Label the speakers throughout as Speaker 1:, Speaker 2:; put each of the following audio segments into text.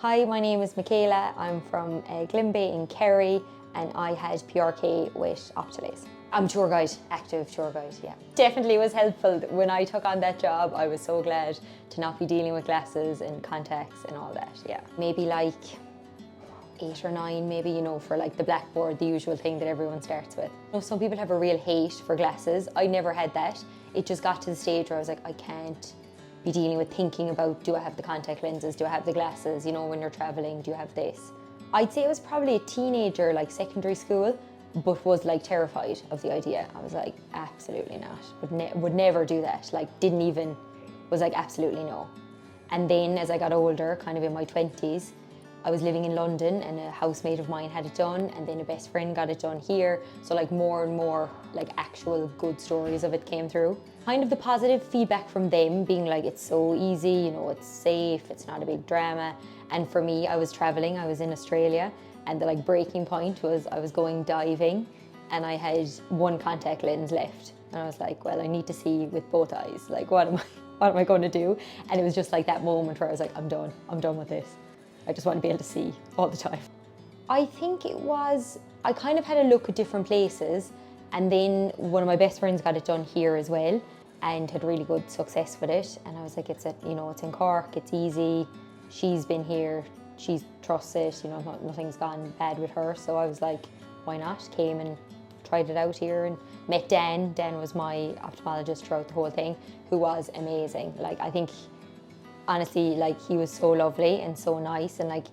Speaker 1: Hi, my name is Michaela. I'm from Glimbay in Kerry and I had PRK with Optilase. I'm tour guide, active tour guide, yeah. Definitely was helpful. When I took on that job, I was so glad to not be dealing with glasses and contacts and all that, yeah. Maybe like 8 or 9 maybe, you know, for like the blackboard, the usual thing that everyone starts with. You know, some people have a real hate for glasses. I never had that. It just got to the stage where I was like, I can't be dealing with thinking about, do I have the contact lenses, do I have the glasses, you know, when you're traveling, do you have this? I'd say I was probably a teenager, like secondary school, but was like terrified of the idea. I was like, absolutely not, would never do that, like didn't even, was like absolutely no. And then as I got older, kind of in my 20s, I was living in London and a housemate of mine had it done and then a best friend got it done here. So like more and more like actual good stories of it came through. Kind of the positive feedback from them being like, it's so easy, you know, it's safe, it's not a big drama. And for me, I was traveling, I was in Australia and the like breaking point was I was going diving and I had one contact lens left. And I was like, well, I need to see with both eyes. Like, what am I going to do? And it was just like that moment where I was like, I'm done with this. I just want to be able to see all the time. I think it was, I kind of had a look at different places and then one of my best friends got it done here as well and had really good success with it. And I was like, it's in Cork, it's easy. She's been here, she trusts it, you know, nothing's gone bad with her. So I was like, why not? Came and tried it out here and met Dan. Dan was my ophthalmologist throughout the whole thing, who was amazing. Like, I think, honestly, like he was so lovely and so nice and like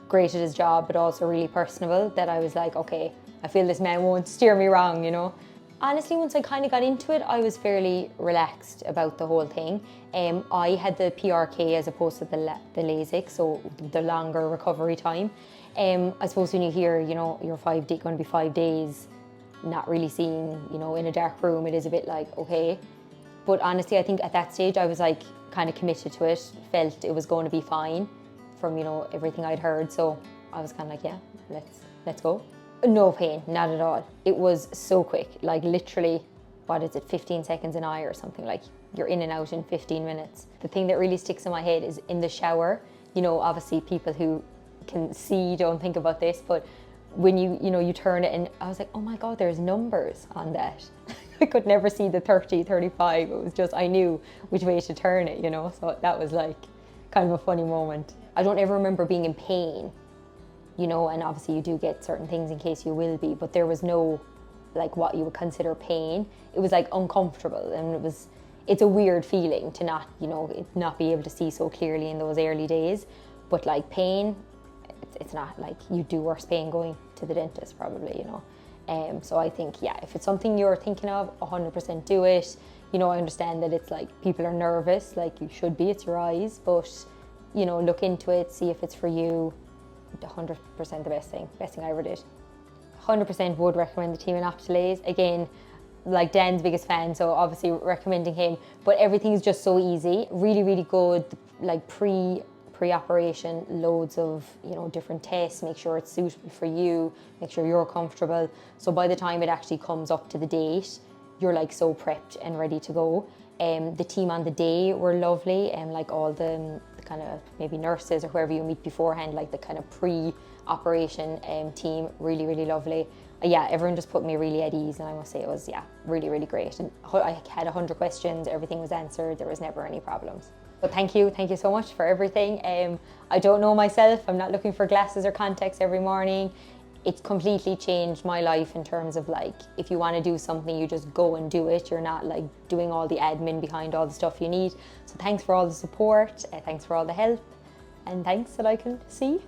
Speaker 1: great at his job, but also really personable that I was like, okay, I feel this man won't steer me wrong, you know. Honestly, once I kind of got into it, I was fairly relaxed about the whole thing. I had the PRK as opposed to the LASIK, so the longer recovery time. I suppose when you hear, you know, you're going to be 5 days not really seeing, you know, in a dark room, it is a bit like, okay. But honestly, I think at that stage I was like kind of committed to it, felt it was going to be fine from, you know, everything I'd heard. So I was kind of like, yeah, let's go. No pain, not at all. It was so quick, like literally, what is it, 15 seconds an eye or something, like you're in and out in 15 minutes. The thing that really sticks in my head is in the shower. You know, obviously people who can see don't think about this, but when you turn it and I was like, oh my God, there's numbers on that. I could never see the 30, 35. It was just, I knew which way to turn it, you know? So that was like kind of a funny moment. I don't ever remember being in pain, you know, and obviously you do get certain things in case you will be, but there was no like what you would consider pain. It was like uncomfortable and it's a weird feeling to not, you know, not be able to see so clearly in those early days. But like pain, it's not like you do worse pain going to the dentist probably, you know. So I think, yeah, if it's something you're thinking of, 100% do it. You know, I understand that it's like people are nervous, like you should be, it's your eyes, but you know, look into it, see if it's for you. 100% the best thing I ever did. 100% would recommend the team in Optilase. Again, like Dan's biggest fan, so obviously recommending him, but everything's just so easy, really, really good, like pre-operation, loads of, you know, different tests, make sure it's suitable for you, make sure you're comfortable. So by the time it actually comes up to the date, you're like so prepped and ready to go. The team on the day were lovely, and like all the kind of maybe nurses or whoever you meet beforehand, like the kind of pre-operation team, really, really lovely. Yeah, everyone just put me really at ease, and I must say it was, yeah, really, really great. And I had 100 questions, everything was answered, there was never any problems. But thank you so much for everything. I don't know myself, I'm not looking for glasses or contacts every morning. It's completely changed my life in terms of like, if you want to do something, you just go and do it. You're not like doing all the admin behind all the stuff you need. So thanks for all the support, thanks for all the help, and thanks that I can see.